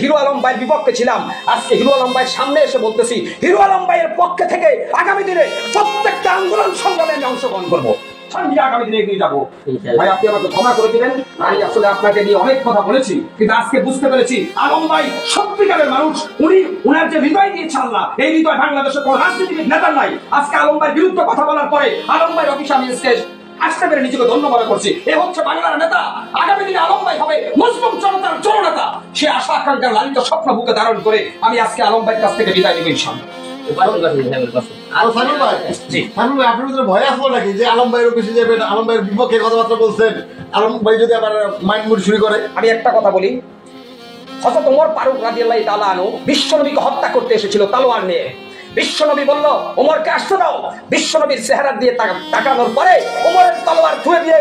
Hero Alam ভাইয়ের বিপক্ষে ছিলাম, আজকে হিরো আলম ভাইয়ের সামনে এসে বলতেছি হিরো আলম ভাইয়ের পক্ষে থেকে আগামী দিনে প্রত্যেকটা আন্দোলন সংগ্রামে আমি অংশগ্রহণ করবো। আগামী দিনে এগিয়ে যাবো। ভাই আপনি আমাকে ক্ষমা করে দিলেন, আমি আসলে আপনাকে নিয়ে অনেক কথা বলেছি, কিন্তু আজকে বুঝতে পেরেছি আলম ভাই সত্যিকারের মানুষ। উনার যে হৃদয় দিয়েছে আল্লাহ, এই হৃদয় বাংলাদেশের কোন রাজনীতিবিদ নেতার নাই। আজকে আলম ভাইয়ের বিরুদ্ধে কথা বলার পরে আলম ভাইয়ের অফিসে আমি আসতে পেরে নিজেকে ধন্য মনে করছি। এ হচ্ছে বাংলার নেতা। আগামী দিনে আলম ভাই হবে মুসলিম জনতার জননেতা। সে আশা আকাঙ্ক্ষার লালিত স্বপ্ন বুকে ধারণ করে আমি আজকে আলম ভাইয়ের কাছ থেকে বিদায় নিব ইনশাআল্লাহ। আমি একটা কথা বলি, হযরত ওমর ফারুক রাদিয়াল্লাহু তাআলা আনহু বিশ্বনবীকে হত্যা করতে এসেছিল তলোয়ার নিয়ে। বিশ্বনবী বলল ওমরকে আসতে দাও। বিশ্বনবীর চেহারা দিয়ে তাকানোর পরে ওমরের তলোয়ার ধুয়ে দিয়ে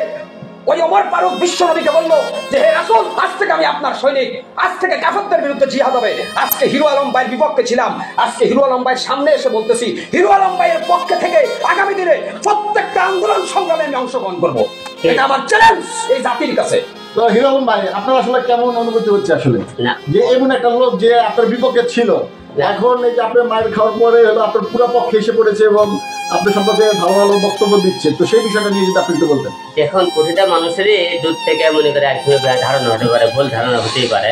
ওই ওমর ফারুক বিশ্বনবীকে বলল যে হে রাসূল, আজ থেকে আমি আপনার সৈনিক, আজ থেকে কাফেরদের বিরুদ্ধে জিহাদ হবে। আজকে হিরো আলম ভাইয়ের বিপক্ষে ছিলাম, আজকে হিরো আলম ভাইয়ের সামনে এসে বলতেছি হিরো আলম ভাইয়ের পক্ষে থেকে আগামী দিনে প্রত্যেকটা আন্দোলন সংগ্রামে আমি অংশগ্রহণ করবো। এটা আমার চ্যালেঞ্জ এই জাতির কাছে। তো হিরো আলম ভাই, আপনার আসলে কেমন অনুভূতি হচ্ছে আসলে যে এমন একটা লোক যে আপনার বিপক্ষে ছিল, এখন এই যে আপনার মায়ের খাওয়ার পরে হলো আপনার পুরো পক্ষে এসে পড়েছে এবং আপনার সম্পর্কে ভালো ভালো বক্তব্য দিচ্ছে, তো সেই বিষয়টা নিয়ে যদি আপনি একটু বলতেন। এখন প্রতিটা মানুষেরই দূর থেকে মনে করে একভাবে ধারণা হতে পারে, ভুল ধারণা হতেই পারে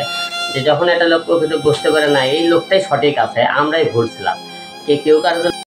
যে যখন একটা লোক প্রকৃত বুঝতে পারে না এই লোকটাই সঠিক আছে, আমরাই ভুল ছিলাম, কেউ কারো